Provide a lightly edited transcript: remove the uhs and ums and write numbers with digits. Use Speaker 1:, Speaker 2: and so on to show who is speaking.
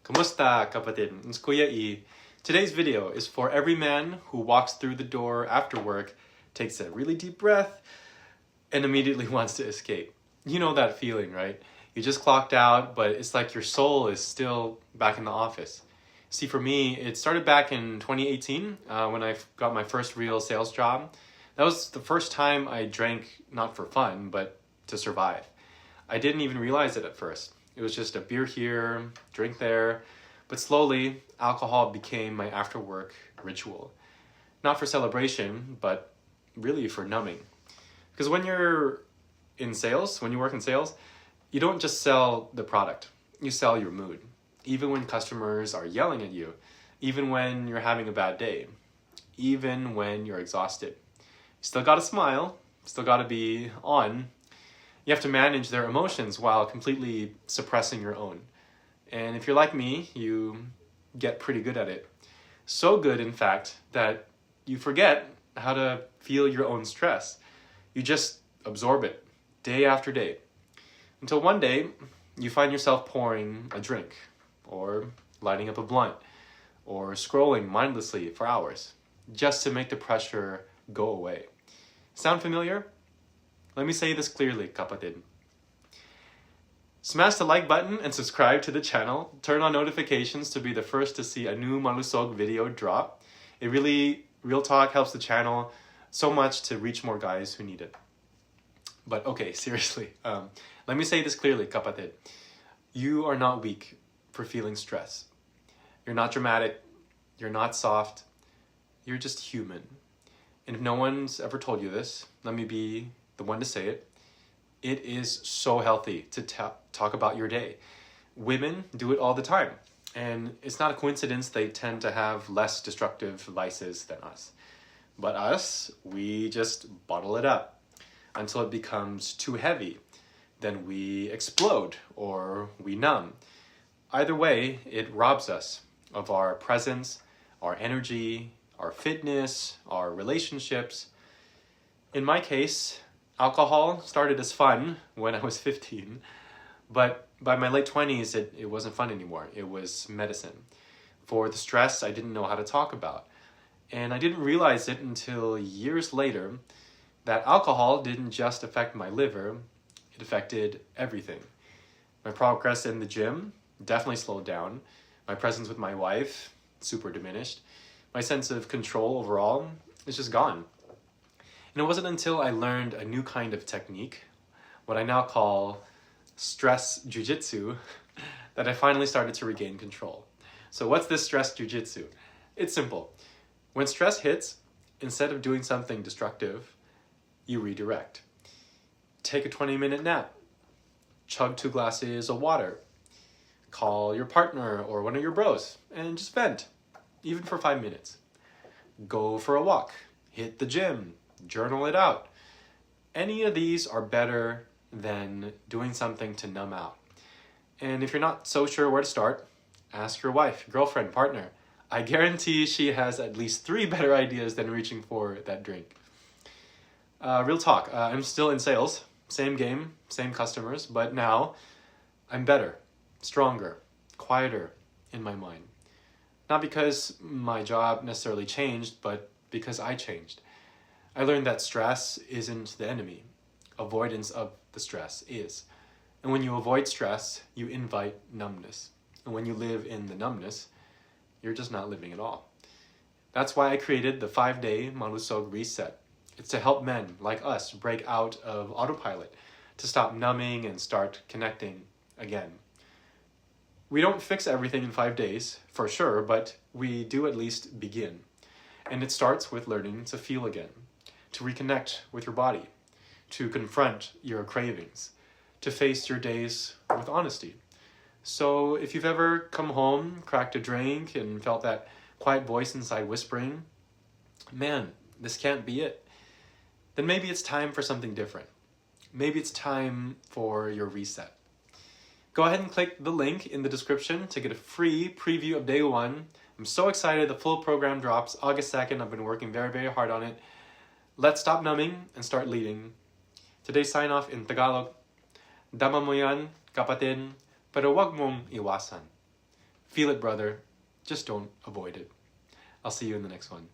Speaker 1: Kumusta, kapatid? It's Kuya E. Today's video is for every man who walks through the door after work, takes a really deep breath, and immediately wants to escape. You know that feeling, right? You just clocked out, but it's like your soul is still back in the office. See, for me, it started back in 2018 when I got my first real sales job. That was the first time I drank not for fun, but to survive. I didn't even realize it at first. It was just a beer here, drink there, but slowly alcohol became my after-work ritual. Not for celebration, but really for numbing. Because when you're in sales, when you work in sales, you don't just sell the product, you sell your mood. Even when customers are yelling at you, even when you're having a bad day, even when you're exhausted. You still gotta smile, still gotta be on. You have to manage their emotions while completely suppressing your own. And if you're like me, you get pretty good at it. So good, in fact, that you forget how to feel your own stress. You just absorb it day after day. Until one day, you find yourself pouring a drink, or lighting up a blunt, or scrolling mindlessly for hours, just to make the pressure go away. Sound familiar? Let me say this clearly, kapatid. Smash the like button and subscribe to the channel. Turn on notifications to be the first to see a new malusog video drop. It really, real talk, helps the channel so much to reach more guys who need it. But okay, seriously, let me say this clearly, kapatid. You are not weak for feeling stress. You're not dramatic. You're not soft. You're just human. And if no one's ever told you this, let me be the one to say it. It is so healthy to talk about your day. Women do it all the time. And it's not a coincidence they tend to have less destructive vices than us. But us, we just bottle it up until it becomes too heavy. Then we explode or we numb. Either way, it robs us of our presence, our energy, our fitness, our relationships. In my case, alcohol started as fun when I was 15, but by my late 20s, it wasn't fun anymore. It was medicine for the stress I didn't know how to talk about. And I didn't realize it until years later that alcohol didn't just affect my liver, it affected everything. My progress in the gym definitely slowed down. My presence with my wife, super diminished. My sense of control overall is just gone. And it wasn't until I learned a new kind of technique, what I now call stress jujitsu, that I finally started to regain control. So what's this stress jujitsu? It's simple. When stress hits, instead of doing something destructive, you redirect. Take a 20-minute nap. Chug 2 glasses of water. Call your partner or one of your bros and just vent, even for 5 minutes. Go for a walk. Hit the gym. Journal it out. Any of these are better than doing something to numb out. And if you're not so sure where to start, ask your wife, girlfriend, partner. I guarantee she has at least 3 better ideas than reaching for that drink. Real talk, I'm still in sales. Same game, same customers, but now I'm better, stronger, quieter in my mind. Not because my job necessarily changed, but because I changed. I learned that stress isn't the enemy. Avoidance of the stress is. And when you avoid stress, you invite numbness. And when you live in the numbness, you're just not living at all. That's why I created the 5-day malusog reset. It's to help men like us break out of autopilot, to stop numbing and start connecting again. We don't fix everything in 5 days, for sure, but we do at least begin. And it starts with learning to feel again, to reconnect with your body, to confront your cravings, to face your days with honesty. So if you've ever come home, cracked a drink, and felt that quiet voice inside whispering, man, this can't be it, then maybe it's time for something different. Maybe it's time for your reset. Go ahead and click the link in the description to get a free preview of day 1. I'm so excited. The full program drops August 2nd. I've been working very, very hard on it. Let's stop numbing and start leading. Today's sign off in Tagalog. Dama mo yan, kapatid, pero huwag mong iwasan. Feel it, brother. Just don't avoid it. I'll see you in the next one.